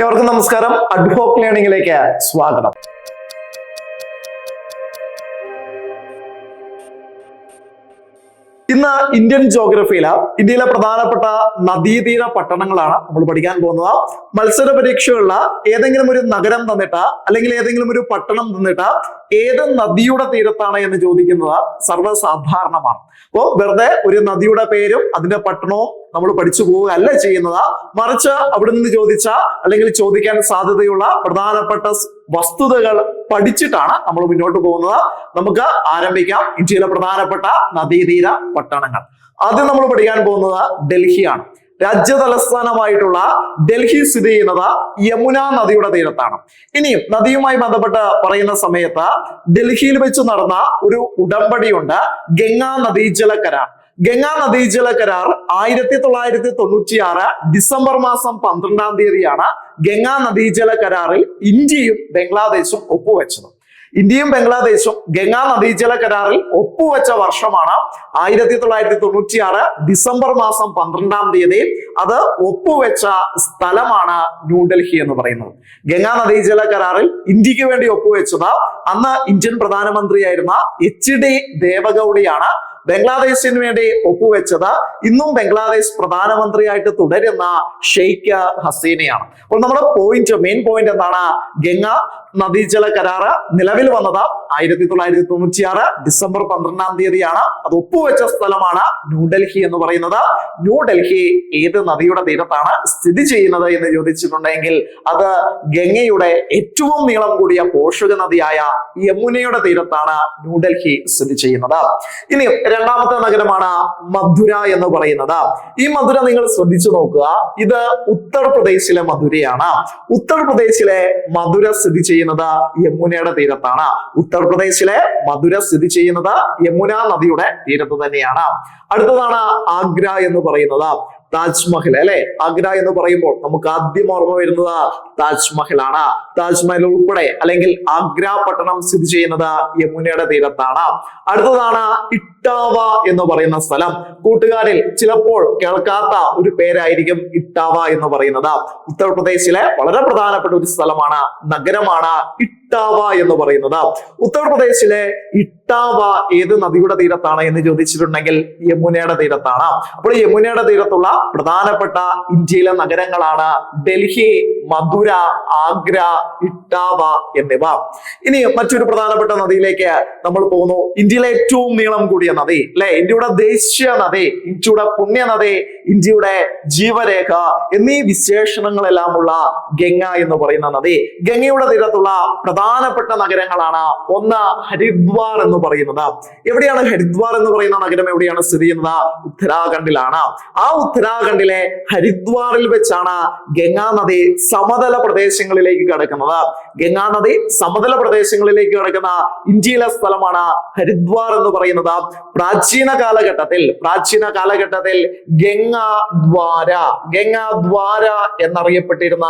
ഏവർക്കും നമസ്കാരം. അഡ്ഹോക്ക് ലേണിംഗിലേക്ക് സ്വാഗതം. ഇന്ന് ഇന്ത്യൻ ജോഗ്രഫിയില് ഇന്ത്യയിലെ പ്രധാനപ്പെട്ട നദീതീര പട്ടണങ്ങളാണ് നമ്മൾ പഠിക്കാൻ പോകുന്നത്. മത്സര പരീക്ഷകളിൽ ഏതെങ്കിലും ഒരു നഗരം തന്നിട്ട് അല്ലെങ്കിൽ ഏതെങ്കിലും ഒരു പട്ടണം തന്നിട്ട് ഏത് നദിയുടെ തീരത്താണ് എന്ന് ചോദിക്കുന്നത് സർവ്വസാധാരണമാണ്. അപ്പോൾ വെറുതെ ഒരു നദിയുടെ പേരും അതിന്റെ പട്ടണവും നമ്മൾ പഠിച്ചു പോവുകയല്ല ചെയ്യുന്നത്, മറിച്ച് അവിടെ നിന്ന് ചോദിച്ച അല്ലെങ്കിൽ ചോദിക്കാൻ സാധ്യതയുള്ള പ്രധാനപ്പെട്ട വസ്തുതകൾ പഠിച്ചിട്ടാണ് നമ്മൾ മുന്നോട്ട് പോകുന്നത്. നമുക്ക് ആരംഭിക്കാം. ഇന്ത്യയിലെ പ്രധാനപ്പെട്ട നദീതീര പട്ടണങ്ങൾ. ആദ്യം നമ്മൾ പഠിക്കാൻ പോകുന്നത് ഡൽഹിയാണ്. രാജ്യ തലസ്ഥാനമായിട്ടുള്ള ഡൽഹി സ്ഥിതി ചെയ്യുന്നത് യമുന നദിയുടെ തീരത്താണ്. ഇനിയും നദിയുമായി ബന്ധപ്പെട്ട് പറയുന്ന സമയത്ത് ഡൽഹിയിൽ വെച്ച് നടന്ന ഒരു ഉടമ്പടിയുണ്ട്, ഗംഗാ നദീജല കരാർ. ഗംഗാ നദീജല കരാർ 1996 ഡിസംബർ മാസം 12-ാം തീയതിയാണ് ഗംഗാ നദീജല കരാറിൽ ഇന്ത്യയും ബംഗ്ലാദേശും ഒപ്പുവെച്ചത്. ഇന്ത്യയും ബംഗ്ലാദേശും ഗംഗാ നദീജല കരാറിൽ ഒപ്പുവെച്ച വർഷമാണ് 1996 ഡിസംബർ മാസം 12-ാം തീയതി. അത് ഒപ്പുവെച്ച സ്ഥലമാണ് ന്യൂഡൽഹി എന്ന് പറയുന്നത്. ഗംഗാ നദീജല കരാറിൽ ഇന്ത്യക്ക് വേണ്ടി ഒപ്പുവെച്ചത് അന്ന് ഇന്ത്യൻ പ്രധാനമന്ത്രിയായിരുന്ന HD ദേവഗൌഡയാണ്. ബംഗ്ലാദേശിന് വേണ്ടി ഒപ്പുവെച്ചത് ഇന്നും ബംഗ്ലാദേശ് പ്രധാനമന്ത്രിയായിട്ട് തുടരുന്ന ഷെയ്ഖ് ഹസീനയാണ്. അപ്പോൾ നമ്മുടെ മെയിൻ പോയിന്റ് എന്താണ്? ഗംഗാ നദീജല കരാറ് നിലവിൽ വന്നത് 1996 ഡിസംബർ 12-ാം തീയതിയാണ്. അത് ഒപ്പുവെച്ച സ്ഥലമാണ് ന്യൂഡൽഹി എന്ന് പറയുന്നത്. ന്യൂഡൽഹി ഏത് നദിയുടെ തീരത്താണ് സ്ഥിതി ചെയ്യുന്നത് എന്ന് ചോദിച്ചിട്ടുണ്ടെങ്കിൽ അത് ഗംഗയുടെ ഏറ്റവും നീളം കൂടിയ പോഷക നദിയായ യമുനയുടെ തീരത്താണ് ന്യൂഡൽഹി സ്ഥിതി ചെയ്യുന്നത്. ഇനി രണ്ടാമത്തെ നഗരമാണ് മധുര എന്ന് പറയുന്നത്. ഈ മധുര നിങ്ങൾ ശ്രദ്ധിച്ചു നോക്കുക. ഇത് ഉത്തർപ്രദേശിലെ മധുരയാണ്. ഉത്തർപ്രദേശിലെ മധുര സ്ഥിതി ചെയ്യുന്നത് യമുനയുടെ തീരത്താണ്. ഉത്തർപ്രദേശിലെ മധുര സ്ഥിതി ചെയ്യുന്നത് യമുന നദിയുടെ തീരത്ത് തന്നെയാണ്. അടുത്തതാണ് ആഗ്ര എന്ന് പറയുന്നത്. താജ്മഹൽ അല്ലെ, ആഗ്ര എന്ന് പറയുമ്പോൾ നമുക്ക് ആദ്യം ഓർമ്മ വരുന്നത് താജ്മഹൽ ആണ്. താജ്മഹൽ ഉൾപ്പെടെ അല്ലെങ്കിൽ ആഗ്ര പട്ടണം സ്ഥിതി ചെയ്യുന്നത് യമുനയുടെ തീരത്താണ്. അടുത്തതാണ് ഇട്ടാവ എന്ന് പറയുന്ന സ്ഥലം. കൂട്ടുകാരിൽ ചിലപ്പോൾ കേൾക്കാത്ത ഒരു പേരായിരിക്കും ഇട്ടാവ എന്ന് പറയുന്നത്. ഉത്തർപ്രദേശിലെ വളരെ പ്രധാനപ്പെട്ട ഒരു സ്ഥലമാണ്, നഗരമാണ് ഇട്ടാവ എന്ന് പറയുന്നത്. ഉത്തർപ്രദേശിലെ ഇട്ടാവ ഏത് നദിയുടെ തീരത്താണ് എന്ന് ചോദിച്ചിട്ടുണ്ടെങ്കിൽ യമുനയുടെ തീരത്താണ്. അപ്പോൾ യമുനയുടെ തീരത്തുള്ള പ്രധാനപ്പെട്ട ഇന്ത്യയിലെ നഗരങ്ങളാണ് ഡൽഹി, മധുര, ആഗ്ര, ഇട്ടാവ എന്നിവ. ഇനി മറ്റൊരു പ്രധാനപ്പെട്ട നദിയിലേക്ക് നമ്മൾ പോകുന്നു. ഇന്ത്യയിലെ ഏറ്റവും നീളം കൂടിയ നദി അല്ലെ, ഇന്ത്യയുടെ ദേശീയ നദി, ഇന്ത്യയുടെ പുണ്യ നദി, ഇന്ത്യയുടെ ജീവരേഖ എന്നീ വിശേഷണങ്ങളെല്ലാം ഉള്ള ഗംഗ എന്ന് പറയുന്ന നദി. ഗംഗയുടെ തീരത്തുള്ള പ്രധാനപ്പെട്ട നഗരങ്ങളാണ് ഒന്ന് ഹരിദ്വാർ എന്ന് പറയുന്നത്. എവിടെയാണ് ഹരിദ്വാർ എന്ന് പറയുന്ന നഗരം? എവിടെയാണ് സ്ഥിതി ചെയ്യുന്നത്? ഉത്തരാഖണ്ഡിലാണ്. ആ ഉത്തരാഖണ്ഡിലെ ഹരിദ്വാറിൽ വെച്ചാണ് ഗംഗാ നദി സമതല പ്രദേശങ്ങളിലേക്ക് കിടക്കുന്നത്. ഗംഗാ നദി സമതല പ്രദേശങ്ങളിലേക്ക് കിടക്കുന്ന ഇന്ത്യയിലെ സ്ഥലമാണ് ഹരിദ്വാർ എന്ന് പറയുന്നത്. പ്രാചീന കാലഘട്ടത്തിൽ ഗംഗാദ്വാര എന്നറിയപ്പെട്ടിരുന്ന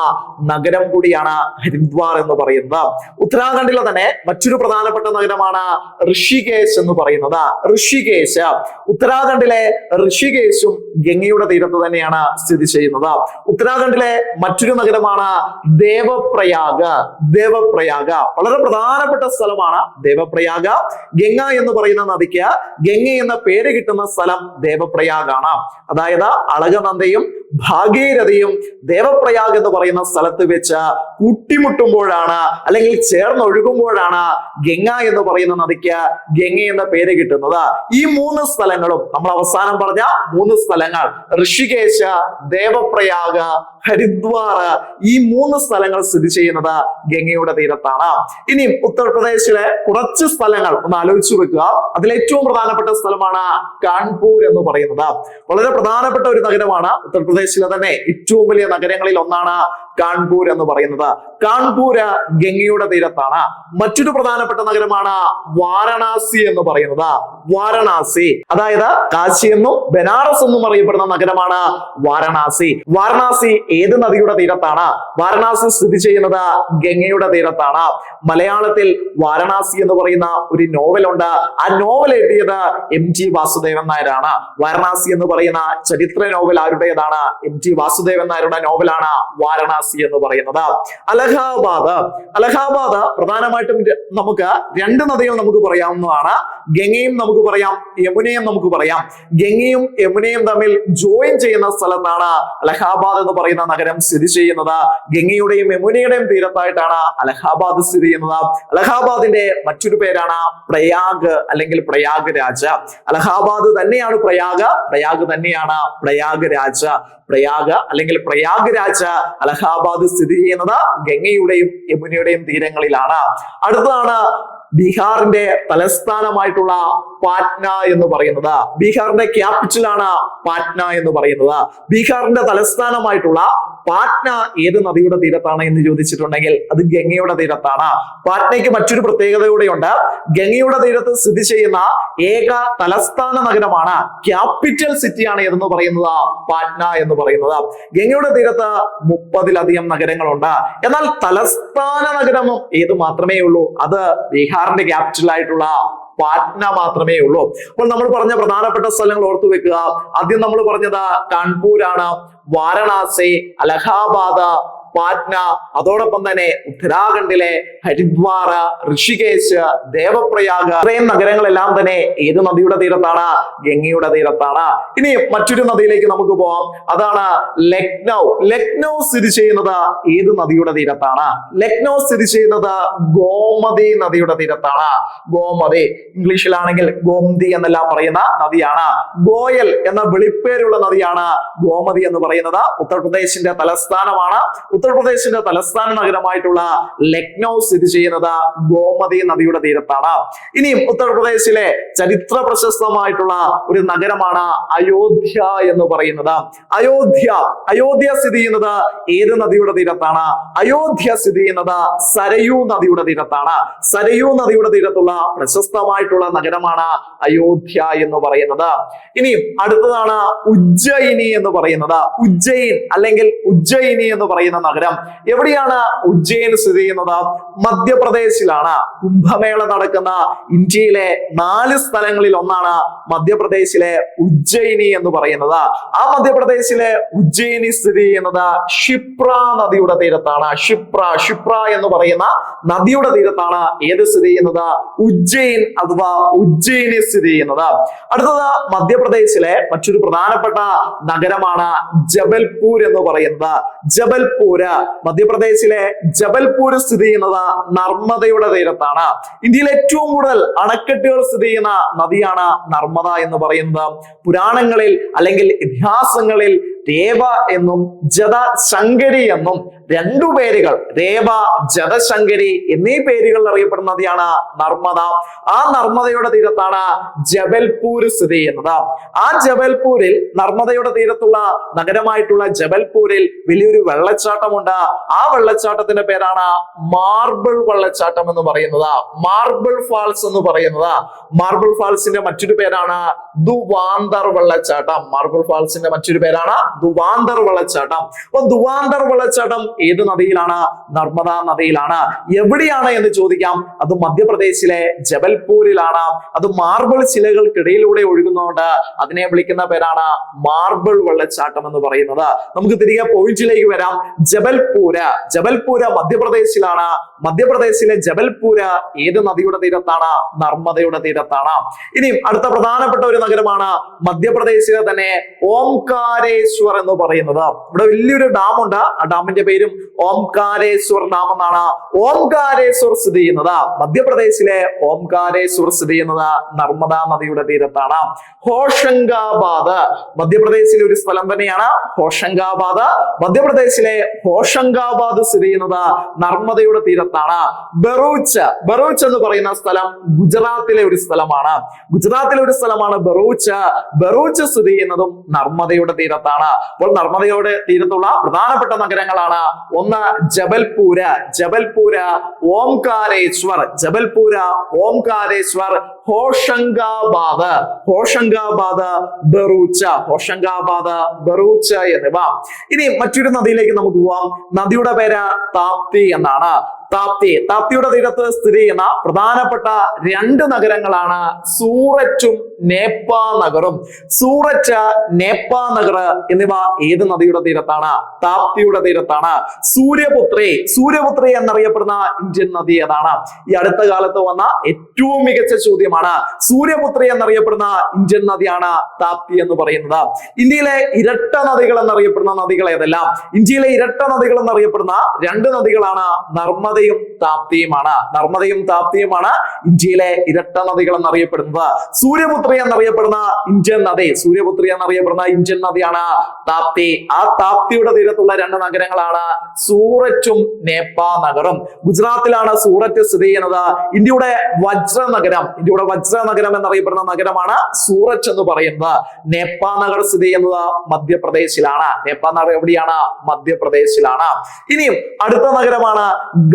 നഗരം കൂടിയാണ് ഹരിദ്വാർ എന്ന് പറയുന്നത്. ഉത്തരാഖണ്ഡിലെ തന്നെ മറ്റൊരു പ്രധാനപ്പെട്ട നഗരമാണ് ഋഷികേശ് എന്ന് പറയുന്നത്. ഉത്തരാഖണ്ഡിലെ ഋഷികേശും ഗംഗയുടെ തീരത്ത് തന്നെയാണ് സ്ഥിതി ചെയ്യുന്നത്. ഉത്തരാഖണ്ഡിലെ മറ്റൊരു നഗരമാണ് ദേവപ്രയാഗ്. വളരെ പ്രധാനപ്പെട്ട സ്ഥലമാണ് ദേവപ്രയാഗ്. ഗംഗ എന്ന് പറയുന്ന നദിക്ക് ഗംഗ എന്ന പേര് കിട്ടുന്ന സ്ഥലം ദേവപ്രയാഗ് ആണ്. അതായത് അളകനന്ദയും ഭാഗീരഥിയും ദേവപ്രയാഗ് എന്ന് പറയുന്ന സ്ഥലത്ത് വെച്ച് കൂട്ടിമുട്ടുമ്പോഴാണ് അല്ലെങ്കിൽ ചേർന്നൊഴുകുമ്പോഴാണ് ഗംഗ എന്ന് പറയുന്ന നദിക്ക് ഗംഗ എന്ന പേര് കിട്ടുന്നത്. ഈ മൂന്ന് സ്ഥലങ്ങളും നമ്മൾ അവസാനം പറഞ്ഞ മൂന്ന് സ്ഥലങ്ങൾ, ഋഷികേശ്, ദേവപ്രയാഗ്, ഹരിദ്വാർ, ഈ മൂന്ന് സ്ഥലങ്ങൾ സ്ഥിതി ചെയ്യുന്നത് ഗംഗയുടെ തീരത്താണ്. ഇനി ഉത്തർപ്രദേശിലെ കുറച്ച് സ്ഥലങ്ങൾ ഒന്ന് ആലോചിച്ചു വെക്കുക. അതിലേറ്റവും പ്രധാനപ്പെട്ട സ്ഥലമാണ് കാൺപൂർ എന്ന് പറയുന്നത്. വളരെ പ്രധാനപ്പെട്ട ഒരു നഗരമാണ്. ഉത്തർപ്രദേശിലെ തന്നെ ഏറ്റവും വലിയ നഗരങ്ങളിൽ ഒന്നാണ് കാൺപൂർ എന്ന് പറയുന്നത്. കാൺപൂര് ഗംഗയുടെ തീരത്താണ്. മറ്റൊരു പ്രധാനപ്പെട്ട നഗരമാണ് വാരണാസി എന്ന് പറയുന്നത്. വാരണാസി അതായത് കാശി എന്നും ബനാറസ് എന്നും അറിയപ്പെടുന്ന നഗരമാണ് വാരണാസി. വാരണാസി ഏത് നദിയുടെ തീരത്താണ്? വാരണാസി സ്ഥിതി ചെയ്യുന്നത് ഗംഗയുടെ തീരത്താണ്. മലയാളത്തിൽ വാരണാസി എന്ന് പറയുന്ന ഒരു നോവലുണ്ട്. ആ നോവൽ എഴുതിയത് MT വാസുദേവൻ നായരാണ്. വാരണാസി എന്ന് പറയുന്ന ചരിത്ര നോവൽ ആരുടേതാണ്? MT വാസുദേവൻ നായരുടെ നോവലാണ് വാരണാസി. വാരണാസി എന്ന് പറയുന്നത്. അലഹാബാദ് പ്രധാനമായിട്ടും നമുക്ക് രണ്ട് നദികൾ നമുക്ക് പറയാവുന്നതാണ്. ഗംഗയും നമുക്ക് പറയാം, യമുനയും നമുക്ക് പറയാം. ഗംഗയും യമുനയും തമ്മിൽ ജോയിൻ ചെയ്യുന്ന സ്ഥലത്താണ് അലഹാബാദ് എന്ന് പറയുന്ന നഗരം സ്ഥിതി ചെയ്യുന്നത്. ഗംഗയുടെയും യമുനയുടെയും തീരത്തായിട്ടാണ് അലഹാബാദ് സ്ഥിതി ചെയ്യുന്നത്. അലഹാബാദിന്റെ മറ്റൊരു പേരാണ് പ്രയാഗ് അല്ലെങ്കിൽ പ്രയാഗ്രാജ്. അലഹാബാദ് തന്നെയാണ് പ്രയാഗ് തന്നെയാണ് പ്രയാഗ്രാജ്. പ്രയാഗ് അല്ലെങ്കിൽ പ്രയാഗ്രാജ് അലഹാബാദ് സ്ഥിതി ചെയ്യുന്നത് ഗംഗയുടെയും യമുനയുടെയും തീരങ്ങളിലാണ്. അടുത്തതാണ് ബീഹാറിന്റെ തലസ്ഥാനമായിട്ടുള്ള പാറ്റ്ന എന്ന് പറയുന്നത്. ബീഹാറിന്റെ ക്യാപിറ്റലാണ് പാറ്റ്ന എന്ന് പറയുന്നത്. ബീഹാറിന്റെ തലസ്ഥാനമായിട്ടുള്ള പാറ്റ്ന ഏത് നദിയുടെ തീരത്താണ് എന്ന് ചോദിച്ചിട്ടുണ്ടെങ്കിൽ അത് ഗംഗയുടെ തീരത്താണ്. പാറ്റ്നയ്ക്ക് മറ്റൊരു പ്രത്യേകത കൂടെയുണ്ട്. ഗംഗയുടെ തീരത്ത് സ്ഥിതി ചെയ്യുന്ന ഏക തലസ്ഥാന നഗരമാണ്, ക്യാപിറ്റൽ സിറ്റിയാണ് ഏതെന്ന് പറയുന്നത് പാറ്റ്ന എന്ന് പറയുന്നത്. ഗംഗയുടെ തീരത്ത് 30-ലധികം നഗരങ്ങളുണ്ട്. എന്നാൽ തലസ്ഥാന നഗരം ഏത് മാത്രമേ ഉള്ളൂ, അത് ബീഹാറിന്റെ ക്യാപിറ്റൽ ആയിട്ടുള്ള പാറ്റ്ന മാത്രമേ ഉള്ളൂ. അപ്പോൾ നമ്മൾ പറഞ്ഞ പ്രധാനപ്പെട്ട സ്ഥലങ്ങൾ ഓർത്തു വെക്കുക. ആദ്യം നമ്മൾ പറഞ്ഞത് കാൺപൂരാണ്, വാരണാസി, അലഹാബാദ്, പാറ്റ്ന, അതോടൊപ്പം തന്നെ ഉത്തരാഖണ്ഡിലെ ഹരിദ്വാർ, ഋഷികേശ്, ദേവപ്രയാഗ്, ഇത്രയും നഗരങ്ങളെല്ലാം തന്നെ ഏത് നദിയുടെ തീരത്താണ്? ഗംഗയുടെ തീരത്താണ്. ഇനി മറ്റൊരു നദിയിലേക്ക് നമുക്ക് പോവാം. അതാണ് ലക്നൗ. ലക്നൗ സ്ഥിതി ചെയ്യുന്നത് ഏത് നദിയുടെ തീരത്താണ്? ലക്നൗ സ്ഥിതി ചെയ്യുന്നത് ഗോമതി നദിയുടെ തീരത്താണ്. ഗോമതി, ഇംഗ്ലീഷിലാണെങ്കിൽ ഗോമതി എന്നെല്ലാം പറയുന്ന നദിയാണ്. ഗോയൽ എന്ന വിളിപ്പേരുള്ള നദിയാണ് ഗോമതി എന്ന് പറയുന്നത്. ഉത്തർപ്രദേശിന്റെ തലസ്ഥാനമാണ്. ഉത്തർപ്രദേശിന്റെ തലസ്ഥാന നഗരമായിട്ടുള്ള ലക്നൗ സ്ഥിതി ചെയ്യുന്നത് ഗോമതി നദിയുടെ തീരത്താണ്. ഇനിയും ഉത്തർപ്രദേശിലെ ചരിത്ര പ്രശസ്തമായിട്ടുള്ള ഒരു നഗരമാണ് അയോധ്യ എന്ന് പറയുന്നത്. അയോധ്യ സ്ഥിതി ചെയ്യുന്നത് ഏത് നദിയുടെ തീരത്താണ്? അയോധ്യ സ്ഥിതി ചെയ്യുന്നത് സരയൂ നദിയുടെ തീരത്താണ്. സരയൂ നദിയുടെ തീരത്തുള്ള പ്രശസ്തമായിട്ടുള്ള നഗരമാണ് അയോധ്യ എന്ന് പറയുന്നത്. ഇനിയും അടുത്തതാണ് ഉജ്ജയിനി എന്ന് പറയുന്നത്. ഉജ്ജയിൻ അല്ലെങ്കിൽ ഉജ്ജയിനി എന്ന് പറയുന്ന നഗരം എവിടെയാണ്? ഉജ്ജയിൻ സ്ഥിതി ചെയ്യുന്നത് മധ്യപ്രദേശിലാണ്. കുംഭമേള നടക്കുന്ന ഇന്ത്യയിലെ 4 സ്ഥലങ്ങളിൽ ഒന്നാണ് മധ്യപ്രദേശിലെ ഉജ്ജയിനി എന്ന് പറയുന്നത്. ആ മധ്യപ്രദേശിലെ ഉജ്ജയിനി സ്ഥിതി ചെയ്യുന്നത് ക്ഷിപ്ര നദിയുടെ തീരത്താണ്. ക്ഷിപ്ര എന്ന് പറയുന്ന നദിയുടെ തീരത്താണ് ഏത് സ്ഥിതി ചെയ്യുന്നത്? ഉജ്ജയിൻ അഥവാ ഉജ്ജയിനി സ്ഥിതി ചെയ്യുന്നത്. അടുത്തത് മധ്യപ്രദേശിലെ മറ്റൊരു പ്രധാനപ്പെട്ട നഗരമാണ് ജബൽപൂർ എന്ന് പറയുന്നത്. മധ്യപ്രദേശിലെ ജബൽപൂർ സ്ഥിതി ചെയ്യുന്നത് നർമ്മദയുടെ തീരത്താണ്. ഇന്ത്യയിൽ ഏറ്റവും കൂടുതൽ അണക്കെട്ടുകൾ സ്ഥിതി ചെയ്യുന്ന നദിയാണ് നർമ്മദ എന്ന് പറയുന്നത്. പുരാണങ്ങളിൽ അല്ലെങ്കിൽ ഇതിഹാസങ്ങളിൽ രേവ എന്നും ജതശങ്കരി എന്നും 2 പേരുകൾ, രേവ, ജതശങ്കരി എന്നീ പേരുകൾ അറിയപ്പെടുന്ന നദിയാണ് നർമ്മദ. ആ നർമ്മദയുടെ തീരത്താണ് ജബൽപൂർ സ്ഥിതി ചെയ്യുന്നത്. ആ ജബൽപൂരിൽ, നർമ്മദയുടെ തീരത്തുള്ള നഗരമായിട്ടുള്ള ജബൽപൂരിൽ വലിയൊരു വെള്ളച്ചാട്ടമുണ്ട്. ആ വെള്ളച്ചാട്ടത്തിന്റെ പേരാണ് മാർബിൾ വെള്ളച്ചാട്ടം എന്ന് പറയുന്നത്. മാർബിൾ ഫാൾസ് എന്ന് പറയുന്നത്. മാർബിൾ ഫാൾസിന്റെ മറ്റൊരു പേരാണ് ദുവാന്തർ വെള്ളച്ചാട്ടം. മാർബിൾ ഫാൾസിന്റെ മറ്റൊരു പേരാണ് ദുവാന്തർ വെള്ളച്ചാട്ടം. അപ്പൊ ദുവാന്തർ വെള്ളച്ചാട്ടം ഏത് നദിയിലാണ്? നർമ്മദ നദിയിലാണ്. എവിടെയാണ് എന്ന് ചോദിക്കാം. അത് മധ്യപ്രദേശിലെ ജബൽപൂരിലാണ്. അത് മാർബിൾ ശിലകൾക്കിടയിലൂടെ ഒഴുകുന്നതുകൊണ്ട് അതിനെ വിളിക്കുന്ന പേരാണ് മാർബിൾ വെള്ളച്ചാട്ടം എന്ന് പറയുന്നത്. നമുക്ക് തിരികെ പോയിന്റിലേക്ക് വരാം. ജബൽപൂര് മധ്യപ്രദേശിലാണ്. മധ്യപ്രദേശിലെ ജബൽപൂര് ഏത് നദിയുടെ തീരത്താണ്? നർമ്മദയുടെ തീരത്താണ്. ഇനിയും അടുത്ത പ്രധാനപ്പെട്ട ഒരു നഗരമാണ് മധ്യപ്രദേശിലെ തന്നെ ഓംകാരേശ്വർ എന്ന് പറയുന്നത്. ഇവിടെ വലിയൊരു ഡാം ഉണ്ട്. ആ ഡാമിന്റെ പേരും ഓംകാരേശ്വർ ഡാം എന്നാണ്. ഓംകാരേശ്വർ സ്ഥിതി ചെയ്യുന്നത് മധ്യപ്രദേശിലെ ഓംകാരേശ്വർ സ്ഥിതി ചെയ്യുന്നത് നർമ്മദ നദിയുടെ തീരത്താണ്. ഹോഷങ്കാബാദ് മധ്യപ്രദേശിലെ ഒരു സ്ഥലം തന്നെയാണ്. ഹോഷങ്കാബാദ് മധ്യപ്രദേശിലെ ഹോഷങ്കാബാദ് സ്ഥിതി ചെയ്യുന്നത് നർമ്മദയുടെ തീരത്താണ്. ബറൂച്ച് എന്ന് പറയുന്ന സ്ഥലം ഗുജറാത്തിലെ ഒരു സ്ഥലമാണ്. ബറൂച്ച് സ്ഥിതി ചെയ്യുന്നതും നർമ്മദയുടെ തീരത്താണ്. അപ്പോൾ നർമ്മദയുടെ തീരത്തുള്ള പ്രധാനപ്പെട്ട നഗരങ്ങളാണ് ഒന്ന് ജബൽപൂര്, ഓംകാരേശ്വർ, ഹോഷങ്കാബാദ്, ബറൂച്ച് എന്നിവ. ഇനി മറ്റൊരു നദിയിലേക്ക് നമുക്ക് പോവാം. നദിയുടെ പേര് താപ്തി എന്നാണ്. താപ്തിയുടെ തീരത്ത് സ്ഥിതി ചെയ്യുന്ന പ്രധാനപ്പെട്ട രണ്ട് നഗരങ്ങളാണ് സൂററ്റും നേപ്പാ നഗറും. സൂററ്റ്, നേപ്പാ നഗർ എന്നിവ ഏത് നദിയുടെ തീരത്താണ്? താപ്തിയുടെ തീരത്താണ്. സൂര്യപുത്രി എന്നറിയപ്പെടുന്ന ഇന്ത്യൻ നദി ഏതാണ്? ഈ അടുത്ത കാലത്ത് വന്ന ഏറ്റവും മികച്ച ചോദ്യമാണ്. സൂര്യപുത്രി എന്നറിയപ്പെടുന്ന ഇന്ത്യൻ നദിയാണ് താപ്തി എന്ന് പറയുന്നത്. ഇന്ത്യയിലെ ഇരട്ട നദികൾ എന്നറിയപ്പെടുന്ന നദികൾ ഏതെല്ലാം? ഇന്ത്യയിലെ ഇരട്ട നദികൾ എന്നറിയപ്പെടുന്ന രണ്ട് നദികളാണ് നർമ്മദയും താപ്തിയുമാണ്. നർമ്മദയും താപ്തിയുമാണ് ഇന്ത്യയിലെ ഇരട്ട നദികൾ എന്നറിയപ്പെടുന്നത്. സൂര്യപുത്രി എന്നറിയപ്പെടുന്ന ഇന്ത്യൻ നദിയാണ് താപ്തി. ആ താപ്തിയുടെ തീരത്തുള്ള രണ്ട് നഗരങ്ങളാണ് സൂററ്റും നേപ്പാ നഗറും. ഗുജറാത്തിലാണ് സൂററ്റ് സ്ഥിതി ചെയ്യുന്നത്. ഇന്ത്യയുടെ വജ്രനഗരം എന്നറിയപ്പെടുന്ന നഗരമാണ് സൂററ്റ് എന്ന് പറയുന്നത്. നേപ്പാ നഗർ സ്ഥിതി ചെയ്യുന്നത് മധ്യപ്രദേശിലാണ്. നേപ്പാ നഗർ എവിടെയാണ്? മധ്യപ്രദേശിലാണ്. ഇനിയും അടുത്ത നഗരമാണ്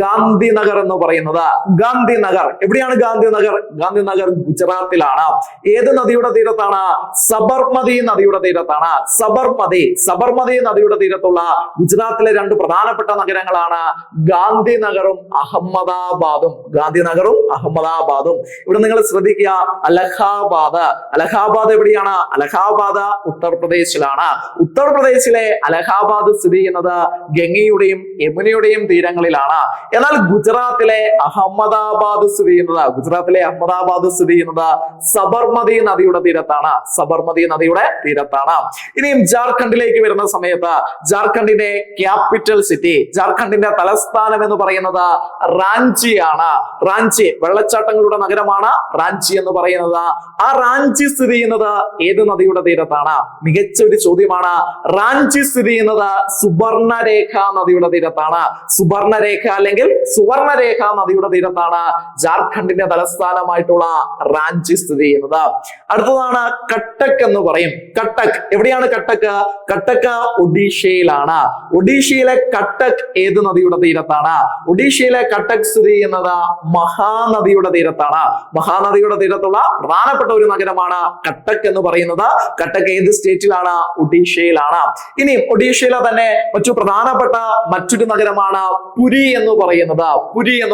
ഗാന്ധിനഗർ എന്ന് പറയുന്നത്. ഗാന്ധിനഗർ എവിടെയാണ്? ഗാന്ധിനഗർ ഗുജറാത്തിലാണ്. ഏത് നദിയുടെ തീരത്താണ്? സബർമതി നദിയുടെ തീരത്താണ്. സബർമതി നദിയുടെ തീരത്തുള്ള ഗുജറാത്തിലെ രണ്ട് പ്രധാനപ്പെട്ട നഗരങ്ങളാണ് ഗാന്ധിനഗറും അഹമ്മദാബാദും. ഇവിടെ നിങ്ങൾ ശ്രദ്ധിക്കുക, അലഹാബാദ് എവിടെയാണ്? അലഹാബാദ് ഉത്തർപ്രദേശിലാണ്. ഉത്തർപ്രദേശിലെ അലഹാബാദ് സ്ഥിതി ചെയ്യുന്നത് ഗംഗയുടെയും യമുനയുടെയും തീരങ്ങളിലാണ്. എന്നാൽ ഗുജറാത്തിലെ അഹമ്മദാബാദ് സ്ഥിതി ചെയ്യുന്നത് സബർമതി നദിയുടെ തീരത്താണ്. ഇനിയും ജാർഖണ്ഡിലേക്ക് വരുന്ന സമയത്ത് ജാർഖണ്ഡിന്റെ ക്യാപിറ്റൽ സിറ്റി, ജാർഖണ്ഡിന്റെ തലസ്ഥാനം എന്ന് പറയുന്നത് റാഞ്ചിയാണ്. വെള്ളച്ചാട്ടങ്ങളുടെ നഗരമാണ് റാഞ്ചി എന്ന് പറയുന്നത്. ആ റാഞ്ചി സ്ഥിതി ചെയ്യുന്നത് ഏത് നദിയുടെ തീരത്താണ്? മികച്ച ഒരു ചോദ്യമാണ്. റാഞ്ചി സ്ഥിതി ചെയ്യുന്നത് സുവർണരേഖ നദിയുടെ തീരത്താണ്. സുവർണരേഖ നദിയുടെ തീരത്താണ് ജാർഖണ്ഡിന്റെ തലസ്ഥാനമായിട്ടുള്ള റാഞ്ചി സ്ഥിതി ചെയ്യുന്നത്. അടുത്തതാണ് കട്ടക്ക് എന്ന് പറയും. കട്ടക്ക് എവിടെയാണ്? കട്ടക്ക് ഒഡീഷയിലാണ്. ഒഡീഷയിലെ കട്ടക്ക് ഏത് നദിയുടെ തീരത്താണ്? ഒഡീഷയിലെ കട്ടക്ക് സ്ഥിതി ചെയ്യുന്നത് മഹാനദിയുടെ തീരത്താണ്. മഹാനദിയുടെ തീരത്തുള്ള പ്രധാനപ്പെട്ട ഒരു നഗരമാണ് കട്ടക്ക് എന്ന് പറയുന്നത്. കട്ടക്ക് ഏത് സ്റ്റേറ്റിലാണ്? ഒഡീഷയിലാണ്. ഇനി ഒഡീഷയിലെ തന്നെ മറ്റൊരു നഗരമാണ് പുരി എന്ന്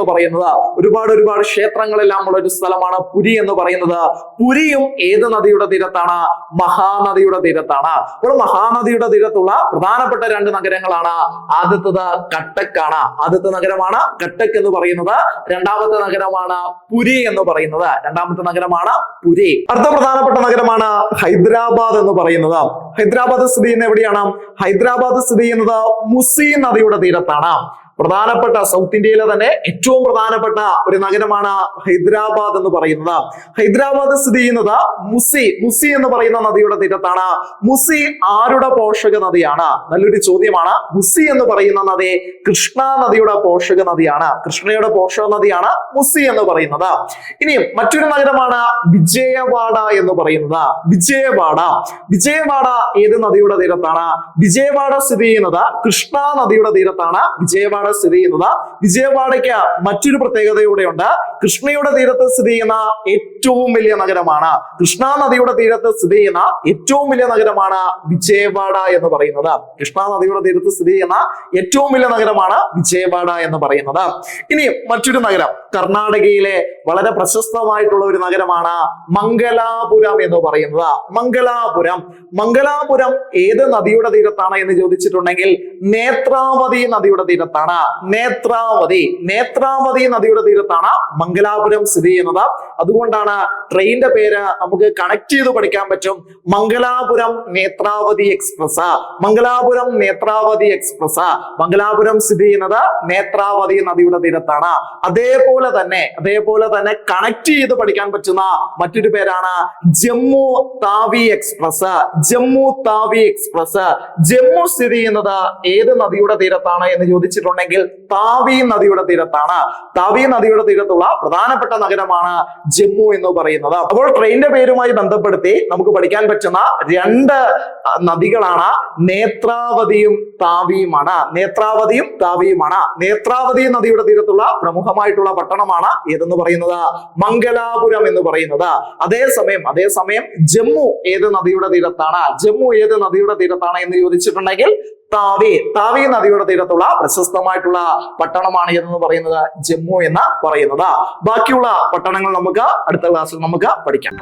പറയുന്നത്. ഒരുപാട് ക്ഷേത്രങ്ങളെല്ലാം ഉള്ള ഒരു സ്ഥലമാണ് പുരി എന്ന് പറയുന്നത്. പുരിയും ഏത് നദിയുടെ തീരത്താണ്? മഹാനദിയുടെ തീരത്താണ്. അപ്പോൾ മഹാനദിയുടെ തീരത്തുള്ള പ്രധാനപ്പെട്ട രണ്ട് നഗരങ്ങളാണ്. ആദ്യത്തത് കട്ടക്കാണ്. ആദ്യത്തെ നഗരമാണ് കട്ടക്ക് എന്ന് പറയുന്നത്. രണ്ടാമത്തെ നഗരമാണ് പുരി എന്ന് പറയുന്നത്. അടുത്ത പ്രധാനപ്പെട്ട നഗരമാണ് ഹൈദരാബാദ് എന്ന് പറയുന്നത്. ഹൈദരാബാദ് സ്ഥിതി ചെയ്യുന്നത് എവിടെയാണ്? ഹൈദരാബാദ് സ്ഥിതി ചെയ്യുന്നത് മുസി നദിയുടെ തീരത്താണ്. പ്രധാനപ്പെട്ട സൗത്ത് ഇന്ത്യയിലെ തന്നെ ഏറ്റവും പ്രധാനപ്പെട്ട ഒരു നഗരമാണ് ഹൈദരാബാദ് എന്ന് പറയുന്നത്. ഹൈദരാബാദ് സ്ഥിതി ചെയ്യുന്നത് മുസി എന്ന് പറയുന്ന നദിയുടെ തീരത്താണ്. മുസി ആരുടെ പോഷക നദിയാണ്? നല്ലൊരു ചോദ്യമാണ്. മുസി എന്ന് പറയുന്ന നദി കൃഷ്ണ നദിയുടെ പോഷക നദിയാണ്. കൃഷ്ണയുടെ പോഷക നദിയാണ് മുസി എന്ന് പറയുന്നത്. ഇനിയും മറ്റൊരു നഗരമാണ് വിജയവാഡ എന്ന് പറയുന്നത്. വിജയവാഡ ഏത് നദിയുടെ തീരത്താണ്? വിജയവാഡ സ്ഥിതി ചെയ്യുന്നത് കൃഷ്ണ നദിയുടെ തീരത്താണ്. വിജയവാഡയ്ക്ക് മറ്റൊരു പ്രത്യേകതയൂടെയുണ്ട്. കൃഷ്ണയുടെ തീരത്ത് സ്ഥിതി ചെയ്യുന്ന ഏറ്റവും വലിയ നഗരമാണ്. കൃഷ്ണ നദിയുടെ തീരത്ത് സ്ഥിതി ചെയ്യുന്ന ഏറ്റവും വലിയ നഗരമാണ് വിജയവാഡ എന്ന് പറയുന്നത്. കൃഷ്ണ നദിയുടെ തീരത്ത് സ്ഥിതി ചെയ്യുന്ന ഏറ്റവും വലിയ നഗരമാണ് വിജയവാഡ എന്ന് പറയുന്നത്. ഇനി മറ്റൊരു നഗരം കർണാടകയിലെ വളരെ പ്രശസ്തമായിട്ടുള്ള ഒരു നഗരമാണ് മംഗലാപുരം എന്ന് പറയുന്നത്. മംഗലാപുരം ഏത് നദിയുടെ തീരത്താണ് എന്ന് ചോദിച്ചിട്ടുണ്ടെങ്കിൽ നേത്രാവതി നദിയുടെ തീരത്താണ്. നേത്രാവതി നദിയുടെ തീരത്താണ് മംഗലാപുരം സ്ഥിതി ചെയ്യുന്നത്. അതുകൊണ്ടാണ് ട്രെയിനിന്റെ പേര് നമുക്ക് കണക്ട് ചെയ്ത് പഠിക്കാൻ പറ്റും. മംഗലാപുരം നേത്രാവതി എക്സ്പ്രസ്. മംഗലാപുരം സ്ഥിതി ചെയ്യുന്നത് നേത്രാവതി നദിയുടെ തീരത്താണ്. അതേപോലെ തന്നെ കണക്ട് ചെയ്ത് പഠിക്കാൻ പറ്റുന്ന മറ്റൊരു പേരാണ് ജമ്മു താവി എക്സ്പ്രസ്. ജമ്മു സ്ഥിതി ചെയ്യുന്നത് ഏത് നദിയുടെ തീരത്താണ് എന്ന് ചോദിച്ചിട്ടുണ്ടെങ്കിൽ താവി നദിയുടെ തീരത്താണ്. താവി നദിയുടെ തീരത്തുള്ള പ്രധാനപ്പെട്ട നഗരമാണ് ജമ്മു എന്ന് പറയുന്നത്. അപ്പോൾ ട്രെയിനിന്റെ പേരുമായി ബന്ധപ്പെടുത്തി നമുക്ക് പഠിക്കാൻ പറ്റുന്ന രണ്ട് നദികളാണ് നേത്രാവതിയും താവിയുമാണ്. നേത്രാവതി നദിയുടെ തീരത്തുള്ള പ്രമുഖമായിട്ടുള്ള പട്ടണമാണ് ഏതെന്ന് പറയുന്നത്? മംഗലാപുരം എന്ന് പറയുന്നത്. അതേസമയം ജമ്മു ഏത് നദിയുടെ തീരത്താണ് എന്ന് ചോദിച്ചിട്ടുണ്ടെങ്കിൽ താവി നദിയുടെ തീരത്തുള്ള പ്രശസ്തമായിട്ടുള്ള പട്ടണമാണ് എന്ന് പറയുന്നത് ജമ്മു എന്ന് പറയുന്നത്. ബാക്കിയുള്ള പട്ടണങ്ങൾ നമുക്ക് അടുത്ത ക്ലാസ്സിൽ നമുക്ക് പഠിക്കാം.